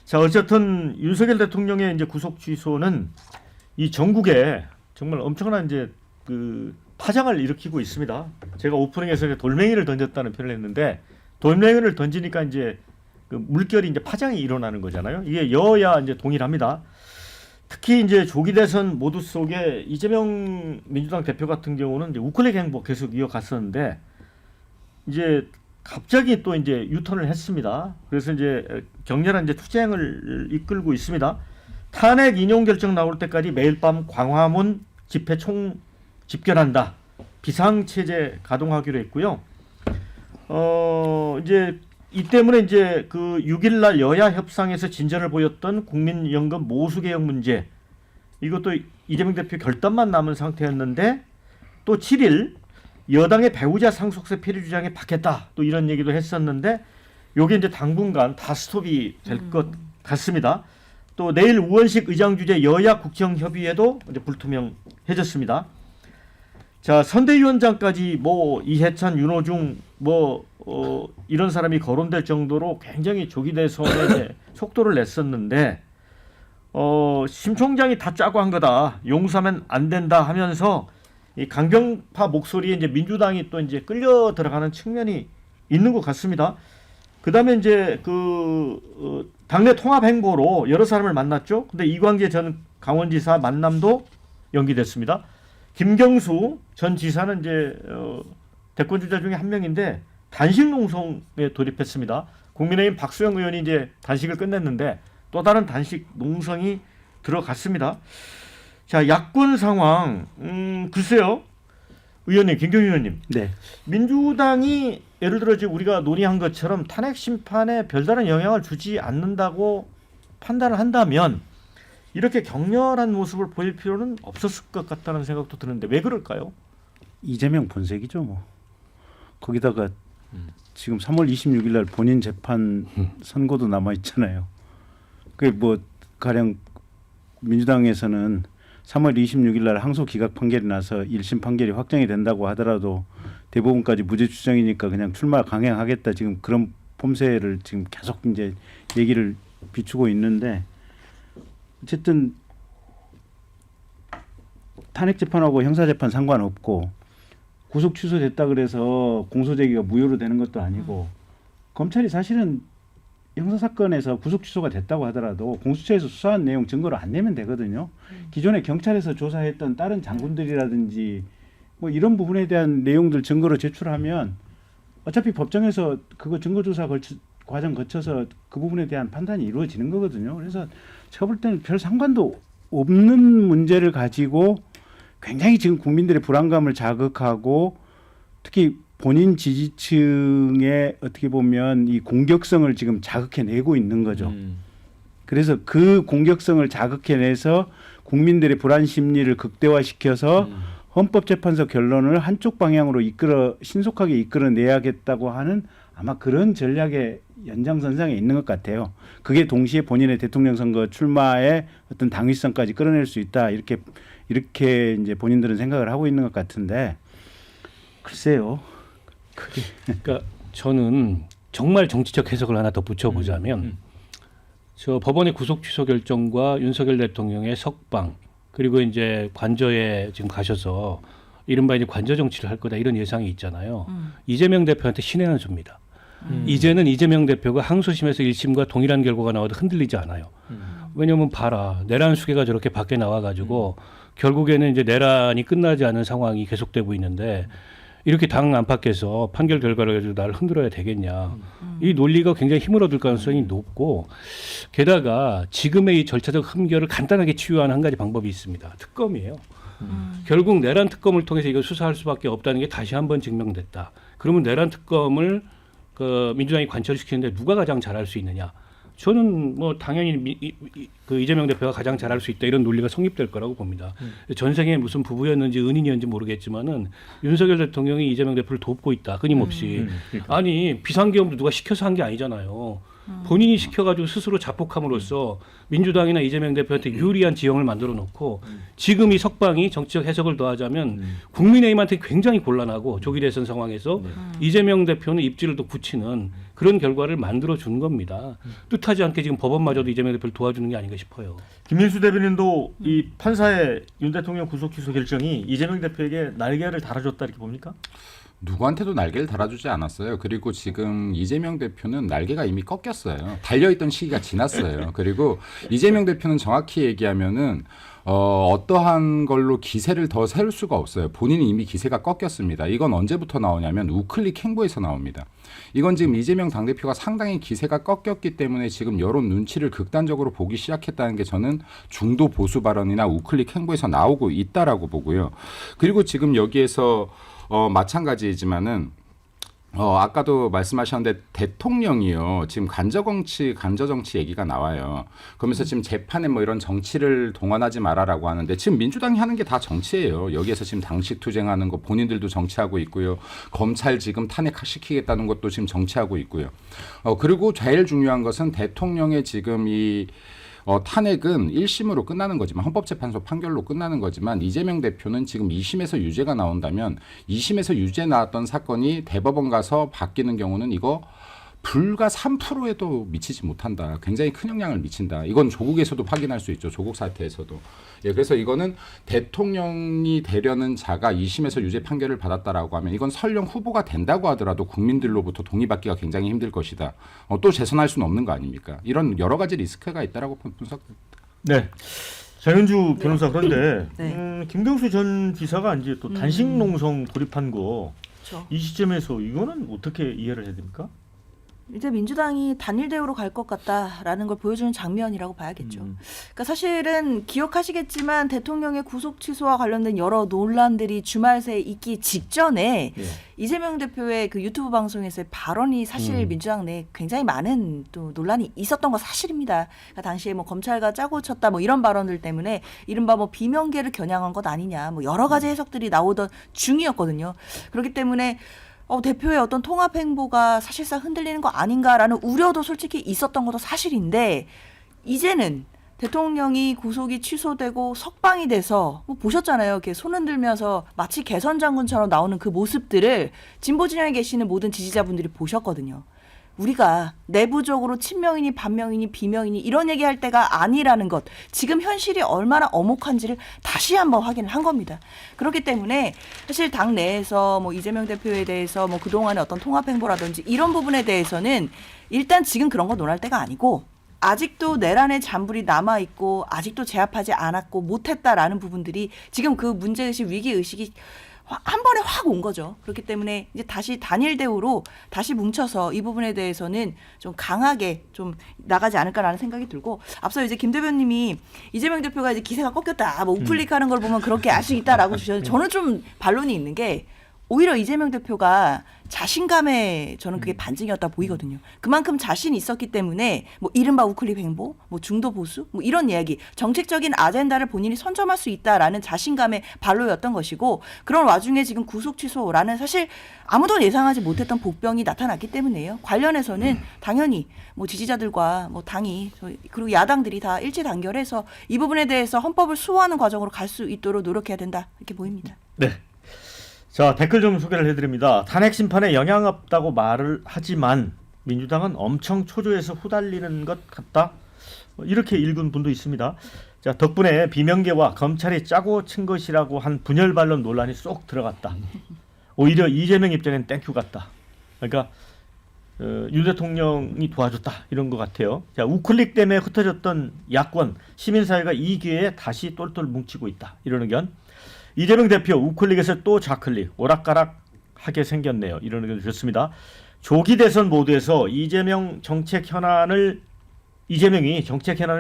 자, 어쨌든 윤석열 대통령의 이제 구속 취소는 이 전국에 정말 엄청난 이제 그 파장을 일으키고 있습니다. 제가 오프닝에서 이제 돌멩이를 던졌다는 표현을 했는데 돌멩이를 던지니까 이제 그 물결이 이제 파장이 일어나는 거잖아요. 이게 여야 이제 동일합니다. 특히 이제 조기 대선 모두 속에 이재명 민주당 대표 같은 경우는 이제 우클릭 행보 계속 이어갔었는데 이제 갑자기 또 이제 유턴을 했습니다. 그래서 이제 격렬한 이제 투쟁을 이끌고 있습니다. 탄핵 인용 결정 나올 때까지 매일 밤 광화문 집회 총 집결한다. 비상체제 가동하기로 했고요. 이제 이 때문에 이제 그 6일날 여야 협상에서 진전을 보였던 국민연금 모수 개혁 문제 이것도 이재명 대표 결단만 남은 상태였는데 또 7일 여당의 배우자 상속세 폐지 주장에 받겠다 또 이런 얘기도 했었는데 요게 이제 당분간 다 스톱이 될 것 같습니다. 또 내일 우원식 의장 주재 여야 국정협의회도 이제 불투명해졌습니다. 자, 선대위원장까지 뭐 이해찬, 윤호중 이런 사람이 거론될 정도로 굉장히 조기 대선에 속도를 냈었는데 심 총장이 다 짜고 한 거다. 용서하면 안 된다 하면서 이 강경파 목소리에 이제 민주당이 또 이제 끌려 들어가는 측면이 있는 것 같습니다. 그다음에 이제 당내 통합 행보로 여러 사람을 만났죠. 근데 이광재 전 강원지사 만남도 연기됐습니다. 김경수 전 지사는 이제 대권 주자 중에 한 명인데 단식 농성에 돌입했습니다. 국민의힘 박수영 의원이 이제 단식을 끝냈는데 또 다른 단식 농성이 들어갔습니다. 자, 야권 상황 글쎄요. 의원님, 김경희 의원님. 네. 민주당이 예를 들어 지금 우리가 논의한 것처럼 탄핵 심판에 별다른 영향을 주지 않는다고 판단을 한다면 이렇게 격렬한 모습을 보일 필요는 없었을 것 같다는 생각도 드는데 왜 그럴까요? 이재명 본색이죠, 뭐. 거기다가 지금 3월 26일 날 본인 재판 선고도 남아 있잖아요. 그 뭐 가령 민주당에서는 3월 26일 날 항소 기각 판결이 나서 1심 판결이 확정이 된다고 하더라도 대법원까지 무죄 추정이니까 그냥 출마 강행하겠다 지금 그런 폼새를 지금 계속 이제 얘기를 비추고 있는데 어쨌든 탄핵 재판하고 형사 재판 상관없고 구속 취소됐다 그래서 공소 제기가 무효로 되는 것도 아니고 검찰이 사실은 형사 사건에서 구속 취소가 됐다고 하더라도 공수처에서 수사한 내용 증거를 안 내면 되거든요. 기존에 경찰에서 조사했던 다른 장군들이라든지 뭐 이런 부분에 대한 내용들 증거로 제출하면 어차피 법정에서 그거 증거조사 과정 거쳐서 그 부분에 대한 판단이 이루어지는 거거든요. 그래서 제가 볼 때는 별 상관도 없는 문제를 가지고 굉장히 지금 국민들의 불안감을 자극하고 특히 본인 지지층의 어떻게 보면 이 공격성을 지금 자극해내고 있는 거죠. 그래서 그 공격성을 자극해내서 국민들의 불안 심리를 극대화시켜서 헌법재판소 결론을 한쪽 방향으로 신속하게 이끌어내야겠다고 하는 아마 그런 전략의 연장선상에 있는 것 같아요. 그게 동시에 본인의 대통령 선거 출마의 어떤 당위성까지 끌어낼 수 있다. 이렇게 이제 본인들은 생각을 하고 있는 것 같은데 글쎄요. 그러니까 저는 정말 정치적 해석을 하나 더 붙여보자면 저 법원의 구속 취소 결정과 윤석열 대통령의 석방 그리고 이제 관저에 지금 가셔서 이른바 이제 관저 정치를 할 거다 이런 예상이 있잖아요. 이재명 대표한테 신의 한 수입니다. 이제는 이재명 대표가 항소심에서 1심과 동일한 결과가 나와도 흔들리지 않아요. 왜냐하면 봐라 내란 수계가 저렇게 밖에 나와가지고 결국에는 이제 내란이 끝나지 않은 상황이 계속되고 있는데 이렇게 당 안팎에서 판결 결과를 가지고 나를 흔들어야 되겠냐. 이 논리가 굉장히 힘을 얻을 가능성이 높고 게다가 지금의 이 절차적 흠결을 간단하게 치유하는 한 가지 방법이 있습니다. 특검이에요. 결국 내란 특검을 통해서 이걸 수사할 수밖에 없다는 게 다시 한번 증명됐다. 그러면 내란 특검을 민주당이 관철시키는데 누가 가장 잘할 수 있느냐. 저는 뭐 당연히 그 이재명 대표가 가장 잘할 수 있다 이런 논리가 성립될 거라고 봅니다. 전생에 무슨 부부였는지 은인이었는지 모르겠지만은 윤석열 대통령이 이재명 대표를 돕고 있다 끊임없이. 아니 비상계엄도 누가 시켜서 한 게 아니잖아요. 본인이 시켜가지고 스스로 자폭함으로써 민주당이나 이재명 대표한테 유리한 지형을 만들어 놓고 지금 이 석방이 정치적 해석을 더하자면 국민의힘한테 굉장히 곤란하고 조기 대선 상황에서 이재명 대표는 입지를 더 굳히는 그런 결과를 만들어 준 겁니다. 뜻하지 않게 지금 법원마저도 이재명 대표를 도와주는 게 아닌가 싶어요. 김민수 대변인도 이 판사의 윤 대통령 구속 취소 결정이 이재명 대표에게 날개를 달아줬다 이렇게 봅니까? 누구한테도 날개를 달아주지 않았어요. 그리고 지금 이재명 대표는 날개가 이미 꺾였어요. 달려있던 시기가 지났어요. 그리고 이재명 대표는 정확히 얘기하면은 어떠한 걸로 기세를 더 세울 수가 없어요. 본인이 이미 기세가 꺾였습니다. 이건 언제부터 나오냐면 우클릭 행보에서 나옵니다. 이건 지금 이재명 당대표가 상당히 기세가 꺾였기 때문에 지금 여론 눈치를 극단적으로 보기 시작했다는 게 저는 중도 보수 발언이나 우클릭 행보에서 나오고 있다라고 보고요. 그리고 지금 여기에서 마찬가지이지만은 아까도 말씀하셨는데 대통령이요 지금 간저정치 얘기가 나와요. 그러면서 지금 재판에 뭐 이런 정치를 동원하지 마라라고 하는데 지금 민주당이 하는 게 다 정치예요. 여기에서 지금 당식 투쟁하는 거 본인들도 정치하고 있고요. 검찰 지금 탄핵시키겠다는 것도 지금 정치하고 있고요. 그리고 제일 중요한 것은 대통령의 지금 이 탄핵은 1심으로 끝나는 거지만 헌법재판소 판결로 끝나는 거지만 이재명 대표는 지금 2심에서 유죄가 나온다면 2심에서 유죄 나왔던 사건이 대법원 가서 바뀌는 경우는 이거 불과 3%에도 미치지 못한다. 굉장히 큰 영향을 미친다. 이건 조국에서도 확인할 수 있죠. 조국 사태에서도. 예, 그래서 이거는 대통령이 되려는 자가 2심에서 유죄 판결을 받았다라고 하면 이건 설령 후보가 된다고 하더라도 국민들로부터 동의받기가 굉장히 힘들 것이다. 또 재선할 수는 없는 거 아닙니까? 이런 여러 가지 리스크가 있다라고 분석됩니다. 네. 장현주 변호사 그런데 네. 김경수 전 지사가 이제 또 단식 농성 돌입한 거 이 그렇죠. 시점에서 이거는 어떻게 이해를 해야 됩니까? 이제 민주당이 단일 대우로 갈 것 같다라는 걸 보여주는 장면이라고 봐야겠죠. 그러니까 사실은 기억하시겠지만 대통령의 구속 취소와 관련된 여러 논란들이 주말 새에 있기 직전에 예. 이재명 대표의 그 유튜브 방송에서의 발언이 사실 민주당 내에 굉장히 많은 또 논란이 있었던 거 사실입니다. 그러니까 당시에 뭐 검찰과 짜고 쳤다 뭐 이런 발언들 때문에 이른바 뭐 비명계를 겨냥한 것 아니냐 뭐 여러 가지 해석들이 나오던 중이었거든요. 그렇기 때문에 대표의 어떤 통합 행보가 사실상 흔들리는 거 아닌가라는 우려도 솔직히 있었던 것도 사실인데 이제는 대통령이 구속이 취소되고 석방이 돼서 뭐 보셨잖아요. 이렇게 손 흔들면서 마치 개선 장군처럼 나오는 그 모습들을 진보 진영에 계시는 모든 지지자분들이 보셨거든요. 우리가 내부적으로 친명이니 반명이니 비명이니 이런 얘기할 때가 아니라는 것, 지금 현실이 얼마나 엄혹한지를 다시 한번 확인을 한 겁니다. 그렇기 때문에 사실 당 내에서 뭐 이재명 대표에 대해서 뭐 그동안의 어떤 통합 행보라든지 이런 부분에 대해서는 일단 지금 그런 거 논할 때가 아니고 아직도 내란의 잔불이 남아있고 아직도 제압하지 않았고 못했다라는 부분들이 지금 그 문제의식, 위기의식이 한 번에 확 온 거죠. 그렇기 때문에 이제 다시 단일 대우로 다시 뭉쳐서 이 부분에 대해서는 좀 강하게 좀 나가지 않을까라는 생각이 들고 앞서 이제 김 대변님이 이재명 대표가 이제 기세가 꺾였다, 뭐 우플릭하는 걸 보면 그렇게 알 수 있다라고 주셨는데 저는 좀 반론이 있는 게 오히려 이재명 대표가 자신감에 저는 그게 반증이었다 보이거든요. 그만큼 자신이 있었기 때문에 뭐 이른바 우클릭 행보, 뭐 중도 보수, 뭐 이런 이야기, 정책적인 아젠다를 본인이 선점할 수 있다라는 자신감의 발로였던 것이고 그런 와중에 지금 구속 취소라는 사실 아무도 예상하지 못했던 복병이 나타났기 때문에요. 관련해서는 당연히 뭐 지지자들과 뭐 당이 그리고 야당들이 다 일치 단결해서 이 부분에 대해서 헌법을 수호하는 과정으로 갈 수 있도록 노력해야 된다 이렇게 보입니다. 네. 자, 댓글 좀 소개를 해드립니다. 탄핵 심판에 영향 없다고 말을 하지만 민주당은 엄청 초조해서 후달리는 것 같다. 이렇게 읽은 분도 있습니다. 자, 덕분에 비명계와 검찰이 짜고 친 것이라고 한 분열 반론 논란이 쏙 들어갔다. 오히려 이재명 입장엔 땡큐 같다. 그러니까 윤 대통령이 도와줬다 이런 것 같아요. 자, 우클릭 때문에 흩어졌던 야권 시민사회가 이 기회에 다시 똘똘 뭉치고 있다. 이런 의견. 이재명 대표 우클릭에서 또 좌클릭 오락가락하게 생겼네요. 이런 의견 주셨습니다. 조기 대선 모두에서 이재명이 정책 현안을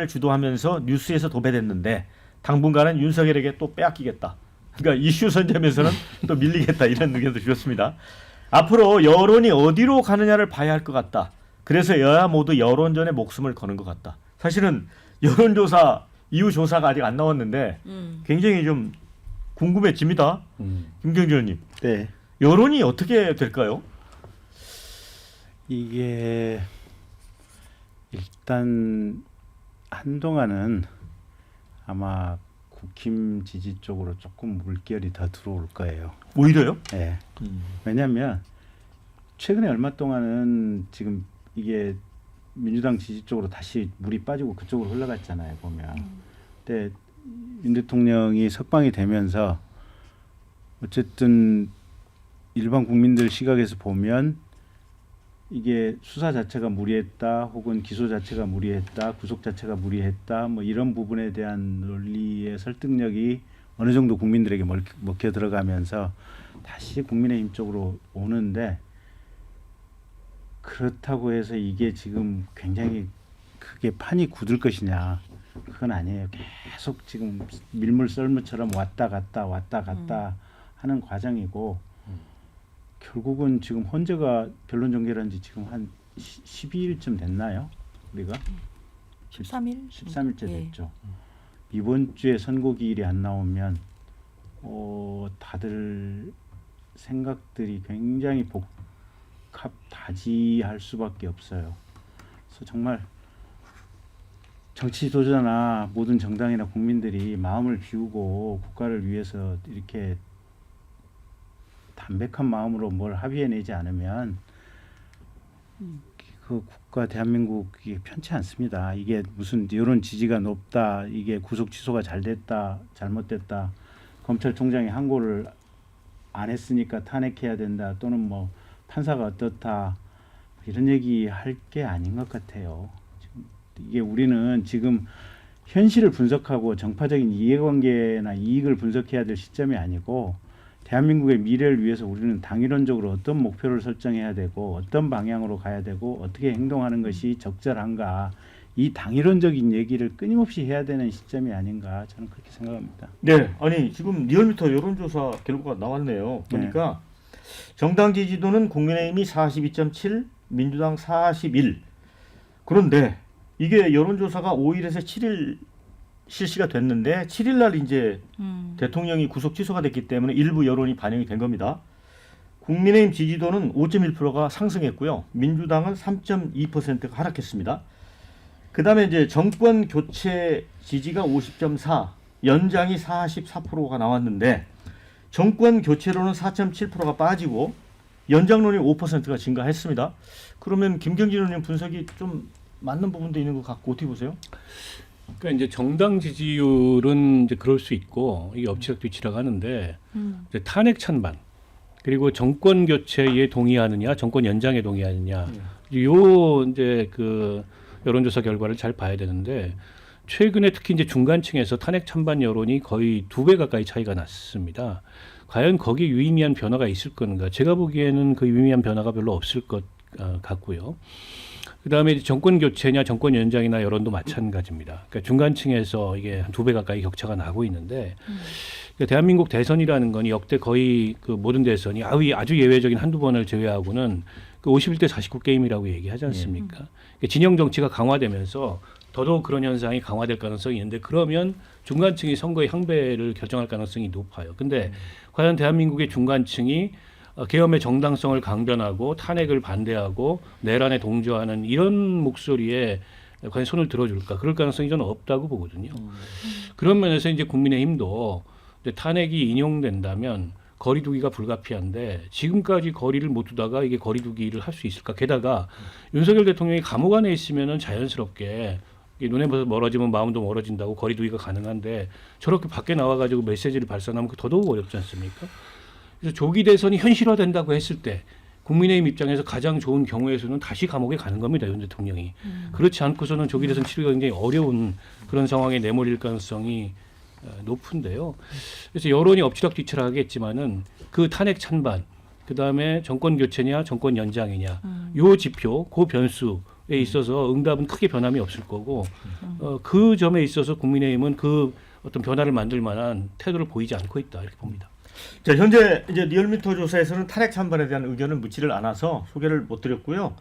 주도하면서 뉴스에서 도배됐는데 당분간은 윤석열에게 또 빼앗기겠다. 그러니까 이슈 선점에서는 또 밀리겠다 이런 의견도 주셨습니다. 앞으로 여론이 어디로 가느냐를 봐야 할 것 같다. 그래서 여야 모두 여론전에 목숨을 거는 것 같다. 사실은 여론조사 이후 조사가 아직 안 나왔는데 굉장히 좀 궁금해집니다. 김경준 의원님. 네. 여론이 어떻게 될까요? 이게 일단 한동안은 아마 국힘 지지 쪽으로 조금 물결이 더 들어올 거예요. 오히려요? 예. 왜냐하면 최근에 얼마 동안은 지금 이게 민주당 지지 쪽으로 다시 물이 빠지고 그쪽으로 흘러갔잖아요. 보면. 근데 윤 대통령이 석방이 되면서 어쨌든 일반 국민들 시각에서 보면 이게 수사 자체가 무리했다, 혹은 기소 자체가 무리했다, 구속 자체가 무리했다, 뭐 이런 부분에 대한 논리의 설득력이 어느 정도 국민들에게 먹혀 들어가면서 다시 국민의힘 쪽으로 오는데, 그렇다고 해서 이게 지금 굉장히 크게 판이 굳을 것이냐, 그건 아니에요. 계속 지금 밀물 썰물처럼 왔다 갔다 하는 과정이고, 결국은 지금 헌재가 변론 종결한 지 지금 한 12일쯤 됐나요? 우리가 13일? 13일째 예. 됐죠. 이번 주에 선고기일이 안 나오면 다들 생각들이 굉장히 복합다지할 수밖에 없어요. 그래서 정말 정치 지도자나 모든 정당이나 국민들이 마음을 비우고 국가를 위해서 이렇게 담백한 마음으로 뭘 합의해내지 않으면 그 국가 대한민국이 편치 않습니다. 이게 무슨 여론 지지가 높다, 이게 구속 취소가 잘 됐다, 잘못됐다, 검찰총장이 항고를 안 했으니까 탄핵해야 된다, 또는 뭐 판사가 어떻다, 이런 얘기 할 게 아닌 것 같아요. 지금 이게 우리는 지금 현실을 분석하고 정파적인 이해관계나 이익을 분석해야 될 시점이 아니고, 대한민국의 미래를 위해서 우리는 당위론적으로 어떤 목표를 설정해야 되고, 어떤 방향으로 가야 되고, 어떻게 행동하는 것이 적절한가, 이 당위론적인 얘기를 끊임없이 해야 되는 시점이 아닌가, 저는 그렇게 생각합니다. 네, 아니 지금 리얼미터 여론조사 결과가 나왔네요. 보니까 정당 지지도는 국민의힘이 42.7, 민주당 41. 그런데 이게 여론조사가 5일에서 7일 실시가 됐는데 7일 날 이제 대통령이 구속 취소가 됐기 때문에 일부 여론이 반영이 된 겁니다. 국민의힘 지지도는 5.1%가 상승했고요. 민주당은 3.2%가 하락했습니다. 그다음에 이제 정권 교체 지지가 50.4, 연장이 44%가 나왔는데, 정권 교체로는 4.7%가 빠지고 연장론이 5%가 증가했습니다. 그러면 김경진 의원님 분석이 좀 맞는 부분도 있는 것 같고, 어떻게 보세요? 그러니까 이제 정당 지지율은 이제 그럴 수 있고 이게 엎치락뒤치락 하는데 이제 탄핵 찬반, 그리고 정권 교체에 동의하느냐, 정권 연장에 동의하느냐, 요 이제 그 여론조사 결과를 잘 봐야 되는데, 최근에 특히 이제 중간층에서 탄핵 찬반 여론이 거의 2배 가까이 차이가 났습니다. 과연 거기에 유의미한 변화가 있을 건가? 제가 보기에는 그 유의미한 변화가 별로 없을 것 같고요. 그다음에 정권 교체냐 정권 연장이나 여론도 마찬가지입니다. 그러니까 중간층에서 이게 한 2배 가까이 격차가 나고 있는데, 그러니까 대한민국 대선이라는 건 역대 거의 그 모든 대선이 아주 예외적인 한두 번을 제외하고는 그 51대 49 게임이라고 얘기하지 않습니까? 그러니까 진영 정치가 강화되면서 더더욱 그런 현상이 강화될 가능성이 있는데, 그러면 중간층이 선거의 향배를 결정할 가능성이 높아요. 근데 과연 대한민국의 중간층이 계엄의 정당성을 강변하고 탄핵을 반대하고 내란에 동조하는 이런 목소리에 과연 손을 들어줄까? 그럴 가능성이 저는 없다고 보거든요. 그런 면에서 이제 국민의힘도 탄핵이 인용된다면 거리두기가 불가피한데, 지금까지 거리를 못 두다가 이게 거리두기를 할 수 있을까? 게다가 윤석열 대통령이 감옥 안에 있으면은 자연스럽게 눈에 멀어지면 마음도 멀어진다고 거리두기가 가능한데, 저렇게 밖에 나와가지고 메시지를 발산하면 더더욱 어렵지 않습니까? 그래서 조기 대선이 현실화된다고 했을 때 국민의힘 입장에서 가장 좋은 경우의 수는 다시 감옥에 가는 겁니다, 윤 대통령이. 그렇지 않고서는 조기 대선 치르기가 굉장히 어려운 그런 상황에 내몰릴 가능성이 높은데요. 그래서 여론이 엎치락뒤치락 하겠지만은 그 탄핵 찬반, 그 다음에 정권 교체냐 정권 연장이냐, 요 지표, 그 변수에 있어서 응답은 크게 변함이 없을 거고, 그 점에 있어서 국민의힘은 그 어떤 변화를 만들 만한 태도를 보이지 않고 있다, 이렇게 봅니다. 자, 현재 이제 리얼미터 조사에서는 탄핵 찬반에 대한 의견을 묻지를 않아서 소개를 못 드렸고요.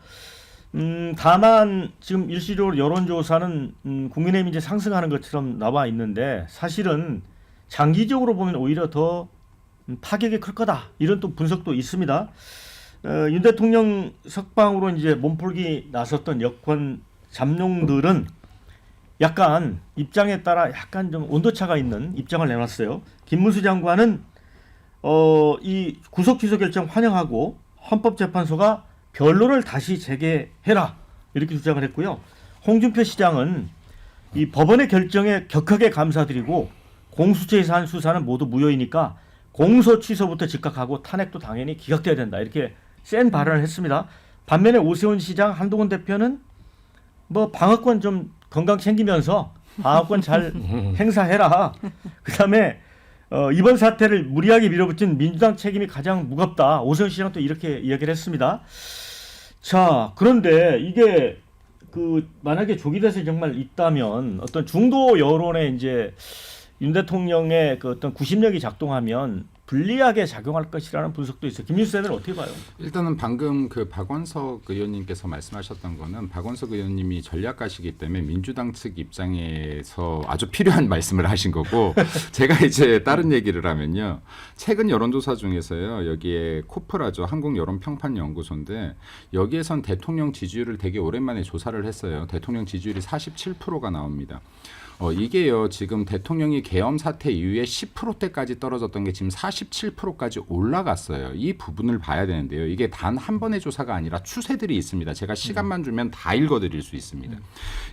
다만 지금 일시적으로 여론조사는 국민의힘이 이제 상승하는 것처럼 나와 있는데, 사실은 장기적으로 보면 오히려 더 파격이 클 거다, 이런 또 분석도 있습니다. 윤 대통령 석방으로 이제 몸풀기 나섰던 여권 잠룡들은 약간 입장에 따라 약간 좀 온도차가 있는 입장을 내놨어요. 김문수 장관은 이 구속 취소 결정 환영하고 헌법재판소가 변론을 다시 재개해라 이렇게 주장을 했고요. 홍준표 시장은 이 법원의 결정에 격하게 감사드리고 공수처에서 한 수사는 모두 무효이니까 공소 취소부터 즉각하고 탄핵도 당연히 기각돼야 된다 이렇게 센 발언을 했습니다. 반면에 오세훈 시장, 한동훈 대표는 뭐 방어권 좀 건강 챙기면서 방어권 잘 행사해라. 그다음에 이번 사태를 무리하게 밀어붙인 민주당 책임이 가장 무겁다. 오세훈 시장 또 이렇게 이야기를 했습니다. 자, 그런데 이게 그 만약에 조기 대선이 정말 있다면 어떤 중도 여론에 이제 윤 대통령의 그 어떤 구심력이 작동하면 불리하게 작용할 것이라는 분석도 있어요. 김민수 대변인 어떻게 봐요? 일단은 방금 그 박원석 의원님께서 말씀하셨던 거는 박원석 의원님이 전략가시기 때문에 민주당 측 입장에서 아주 필요한 말씀을 하신 거고 제가 이제 다른 얘기를 하면요. 최근 여론조사 중에서요. 여기에 코프라죠. 한국여론평판연구소인데 여기에선 대통령 지지율을 되게 오랜만에 조사를 했어요. 대통령 지지율이 47%가 나옵니다. 이게요, 지금 대통령이 계엄 사태 이후에 10%대까지 떨어졌던 게 지금 47%까지 올라갔어요. 이 부분을 봐야 되는데요. 이게 단 한 번의 조사가 아니라 추세들이 있습니다. 제가 시간만 주면 다 읽어드릴 수 있습니다.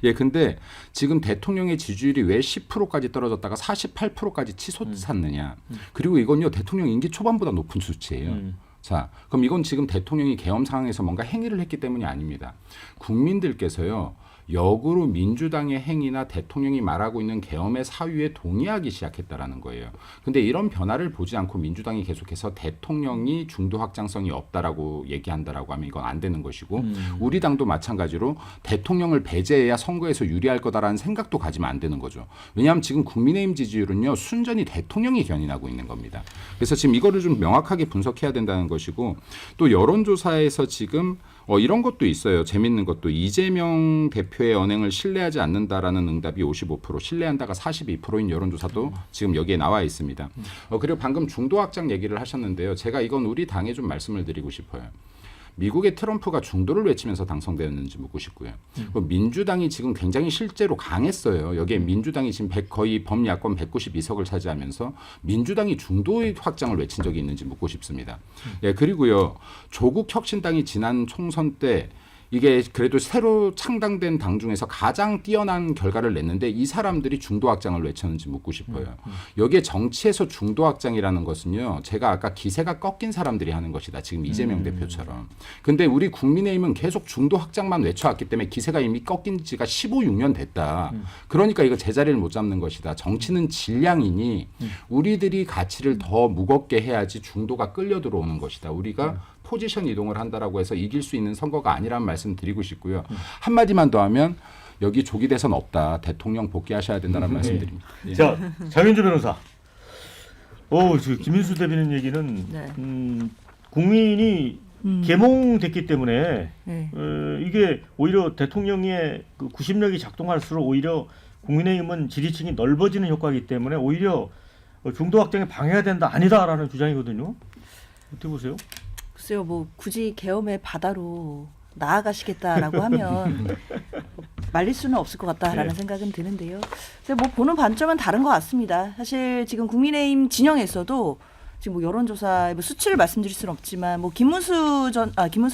예, 근데 지금 대통령의 지지율이 왜 10%까지 떨어졌다가 48%까지 치솟았느냐. 그리고 이건요, 대통령 임기 초반보다 높은 수치예요. 자, 그럼 이건 지금 대통령이 계엄 상황에서 뭔가 행위를 했기 때문이 아닙니다. 국민들께서요. 역으로 민주당의 행위나 대통령이 말하고 있는 계엄의 사유에 동의하기 시작했다라는 거예요. 근데 이런 변화를 보지 않고 민주당이 계속해서 대통령이 중도 확장성이 없다라고 얘기한다라고 하면 이건 안 되는 것이고 우리 당도 마찬가지로 대통령을 배제해야 선거에서 유리할 거다라는 생각도 가지면 안 되는 거죠. 왜냐하면 지금 국민의힘 지지율은요. 순전히 대통령이 견인하고 있는 겁니다. 그래서 지금 이거를 좀 명확하게 분석해야 된다는 것이고 또 여론조사에서 지금 이런 것도 있어요. 재밌는 것도 이재명 대표의 언행을 신뢰하지 않는다라는 응답이 55%, 신뢰한다가 42%인 여론조사도 지금 여기에 나와 있습니다. 그리고 방금 중도 확장 얘기를 하셨는데요. 제가 이건 우리 당에 좀 말씀을 드리고 싶어요. 미국의 트럼프가 중도를 외치면서 당선되었는지 묻고 싶고요. 민주당이 지금 굉장히 실제로 강했어요. 여기에 민주당이 지금 거의 범야권 192석을 차지하면서 민주당이 중도의 확장을 외친 적이 있는지 묻고 싶습니다. 예, 그리고요. 조국혁신당이 지난 총선 때 이게 그래도 새로 창당된 당 중에서 가장 뛰어난 결과를 냈는데 이 사람들이 중도 확장을 외쳤는지 묻고 싶어요. 여기에 정치에서 중도 확장이라는 것은요. 제가 아까 기세가 꺾인 사람들이 하는 것이다. 지금 이재명 대표처럼. 근데 우리 국민의힘은 계속 중도 확장만 외쳐왔기 때문에 기세가 이미 꺾인 지가 15, 6년 됐다. 그러니까 이거 제자리를 못 잡는 것이다. 정치는 질량이니 우리들이 가치를 더 무겁게 해야지 중도가 끌려 들어오는 것이다. 우리가 포지션 이동을 한다라고 해서 이길 수 있는 선거가 아니라는 말씀 드리고 싶고요. 한마디만 더 하면 여기 조기 대선 없다. 대통령 복귀하셔야 된다는 말씀 드립니다. 예. 자, 장윤주 변호사. 김민수 대변인 얘기는 네. 국민이 계몽됐기 때문에 네. 이게 오히려 대통령의 그 구심력이 작동할수록 오히려 국민의힘은 지지층이 넓어지는 효과이기 때문에 오히려 중도 확장에 방해가 된다 아니다라는 주장이거든요. 어떻게 보세요? 글쎄요, 뭐 굳이 계엄의 바다로 나아가시겠다라고 하면 말릴 수는 없을 것 같다라는 생각은 드는데요. 그래서 뭐 보는 관점은 다른 것 같습니다. 사실 지금 국민의힘 진영에서도 지금 뭐 여론조사의 뭐 수치를 말씀드릴 수는 없지만 뭐 김문수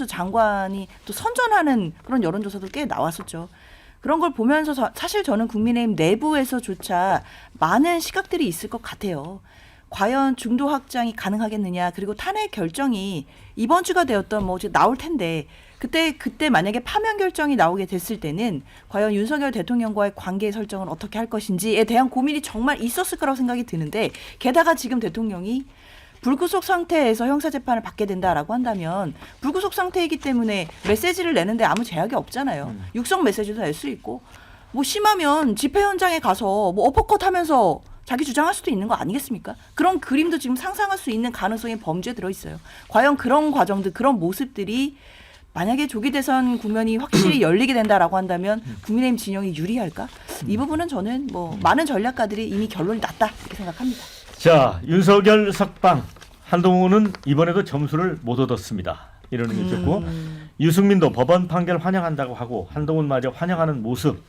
장관이 또 선전하는 그런 여론조사도 꽤 나왔었죠. 그런 걸 보면서 사실 저는 국민의힘 내부에서조차 많은 시각들이 있을 것 같아요. 과연 중도 확장이 가능하겠느냐, 그리고 탄핵 결정이 이번 주가 되었던 뭐 이제 나올 텐데 그때 만약에 파면 결정이 나오게 됐을 때는 과연 윤석열 대통령과의 관계 설정을 어떻게 할 것인지에 대한 고민이 정말 있었을 거라고 생각이 드는데, 게다가 지금 대통령이 불구속 상태에서 형사재판을 받게 된다라고 한다면 불구속 상태이기 때문에 메시지를 내는데 아무 제약이 없잖아요. 육성 메시지도 낼 수 있고 뭐 심하면 집회 현장에 가서 뭐 어퍼컷 하면서 자기 주장할 수도 있는 거 아니겠습니까? 그런 그림도 지금 상상할 수 있는 가능성이 범죄에 들어있어요. 과연 그런 과정들, 그런 모습들이 만약에 조기 대선 국면이 확실히 열리게 된다라고 한다면 국민의힘 진영이 유리할까? 이 부분은 저는 뭐 많은 전략가들이 이미 결론이 났다 이렇게 생각합니다. 자, 윤석열 석방, 한동훈은 이번에도 점수를 못 얻었습니다. 이런 의미 있었고 유승민도 법원 판결 환영한다고 하고 한동훈마저 환영하는 모습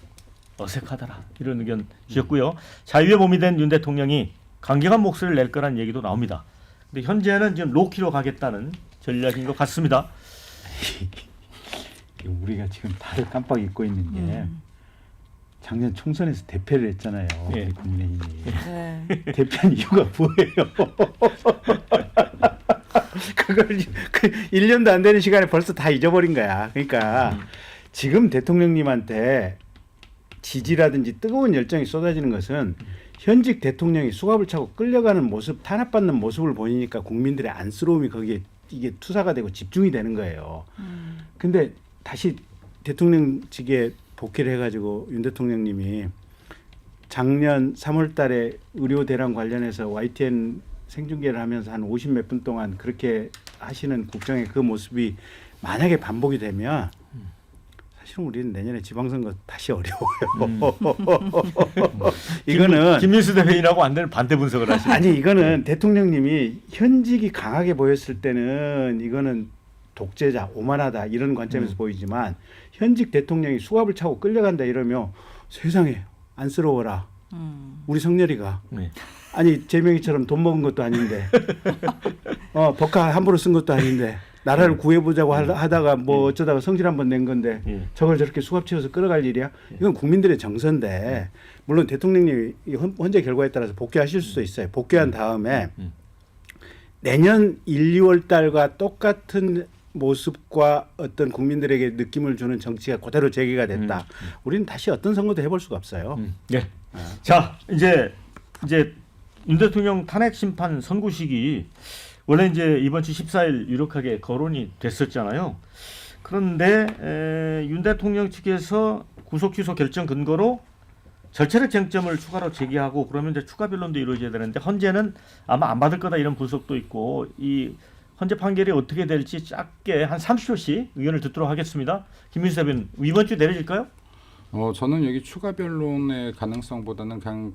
어색하더라 이런 의견 주셨고요. 자유의 몸이 된 윤 대통령이 강경한 목소리를 낼 거란 얘기도 나옵니다. 근데 현재는 지금 로키로 가겠다는 전략인 것 같습니다. 우리가 지금 다들 깜빡 잊고 있는 게 작년 총선에서 대패를 했잖아요. 예. 우리 국민의힘이. 네. 대패한 이유가 뭐예요? 그걸 1년도 안 되는 시간에 벌써 다 잊어버린 거야. 그러니까 지금 대통령님한테 지지라든지 뜨거운 열정이 쏟아지는 것은 현직 대통령이 수갑을 차고 끌려가는 모습, 탄압받는 모습을 보이니까 국민들의 안쓰러움이 거기에 이게 투사가 되고 집중이 되는 거예요. 근데 다시 대통령직에 복귀를 해가지고 윤 대통령님이 작년 3월 달에 의료 대란 관련해서 YTN 생중계를 하면서 한 50 몇 분 동안 그렇게 하시는 국정의 그 모습이 만약에 반복이 되면 사실은 우리는 내년에 지방선거 다시 어려워요. 이거는 김민수 대변인하고 안 되는 반대 분석을 하시는. 아니 이거는 대통령님이 현직이 강하게 보였을 때는 이거는 독재자 오만하다 이런 관점에서 보이지만 현직 대통령이 수갑을 차고 끌려간다 이러면 세상에 안쓰러워라. 우리 성렬이가 네. 아니 재명이처럼 돈 먹은 것도 아닌데 법카 함부로 쓴 것도 아닌데 나라를 구해보자고 하다가 뭐 어쩌다가 성질 한번 낸 건데 저걸 저렇게 수갑 채워서 끌어갈 일이야? 이건 국민들의 정서인데 물론 대통령님이 헌재 결과에 따라서 복귀하실 수도 있어요. 복귀한 다음에 내년 1, 2월 달과 똑같은 모습과 어떤 국민들에게 느낌을 주는 정치가 그대로 재개가 됐다. 우리는 다시 어떤 선거도 해볼 수가 없어요. 네. 자 이제 윤 대통령 탄핵 심판 선고식이 원래 이제 이번 주 14일 유력하게 거론이 됐었잖아요. 그런데 윤 대통령 측에서 구속 취소 결정 근거로 절차적 쟁점을 추가로 제기하고 그러면 이제 추가 변론도 이루어져야 되는데 헌재는 아마 안 받을 거다 이런 분석도 있고 이 헌재 판결이 어떻게 될지 짧게 한 30초씩 의견을 듣도록 하겠습니다. 김민수 대변인 이번 주 내려질까요? 저는 여기 추가 변론의 가능성보다는 그냥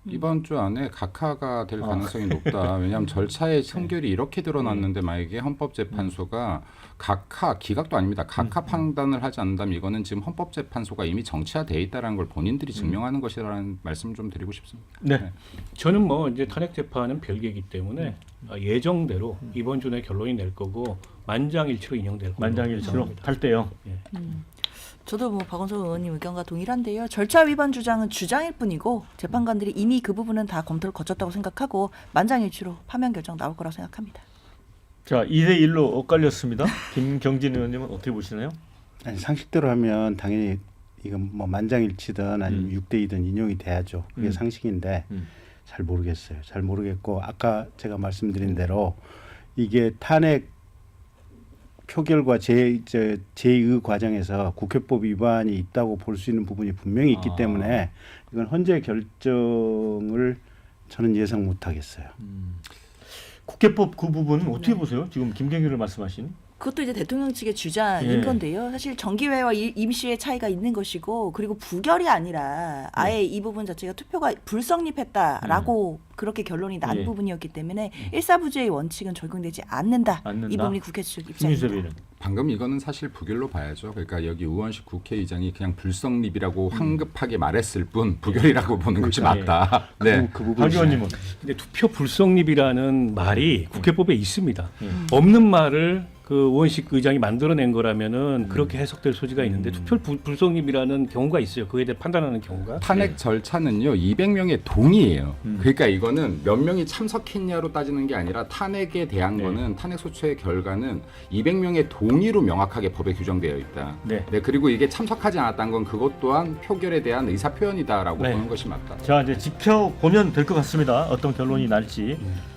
이번 주 안에 각하가 될 가능성이 높다. 왜냐하면 절차의 성결이 이렇게 드러났는데 만약에 헌법재판소가 각하, 기각도 아닙니다. 각하 판단을 하지 않는다면 이거는 지금 헌법재판소가 이미 정치화돼 있다는 걸 본인들이 증명하는 것이라는 말씀 좀 드리고 싶습니다. 네. 저는 뭐 이제 탄핵 재판은 별개이기 때문에 예정대로 이번 주 내 결론이 낼 거고 만장일치로 인용될 거고 만장일치로 할 때요. 저도 뭐 박원석 의원님 의견과 동일한데요. 절차 위반 주장은 주장일 뿐이고 재판관들이 이미 그 부분은 다 검토를 거쳤다고 생각하고 만장일치로 파면 결정 나올 거라고 생각합니다. 자 2대 1로 엇갈렸습니다. 김경진 의원님은 어떻게 보시나요? 아니, 상식대로 하면 당연히 이건 뭐 만장일치든 아니면 6대 2든 인용이 돼야죠. 그게 상식인데 잘 모르겠어요. 잘 모르겠고 아까 제가 말씀드린 대로 이게 탄핵 표결과 제의 과정에서 국회법 위반이 있다고 볼 수 있는 부분이 분명히 있기 때문에 이건 헌재 결정을 저는 예상 못하겠어요. 국회법 그 부분은 어떻게 보세요? 지금 김경일을 말씀하신. 그것도 이제 대통령 측의 주장인 예. 건데요. 사실 정기회와 임시회 차이가 있는 것이고 그리고 부결이 아니라 아예 이 부분 자체가 투표가 불성립했다라고 그렇게 결론이 난 예. 부분이었기 때문에 일사부재의 원칙은 적용되지 않는다. 않는다. 이 부분이 국회 측 김민수 입장입니다. 대변인. 방금 이거는 사실 부결로 봐야죠. 그러니까 여기 우원식 국회의장이 그냥 불성립이라고 황급하게 말했을 뿐 부결이라고 보는 것이 맞다. 네. 그 부분 박 의원님은 근데 투표 불성립이라는 말이 국회법에 있습니다. 없는 말을 그 우원식 의장이 만들어낸 거라면은 그렇게 해석될 소지가 있는데 투표 불성립이라는 경우가 있어요. 그에 대해 판단하는 경우가. 탄핵 절차는요 200명의 동의예요. 그러니까 이거는 몇 명이 참석했냐로 따지는 게 아니라 탄핵에 대한 거는 탄핵 소추의 결과는 200명의 동의로 명확하게 법에 규정되어 있다. 네. 네, 그리고 이게 참석하지 않았다는 건 그것 또한 표결에 대한 의사 표현이다라고 네. 보는 것이 맞다. 자 이제 지켜보면 될 것 같습니다. 어떤 결론이 날지.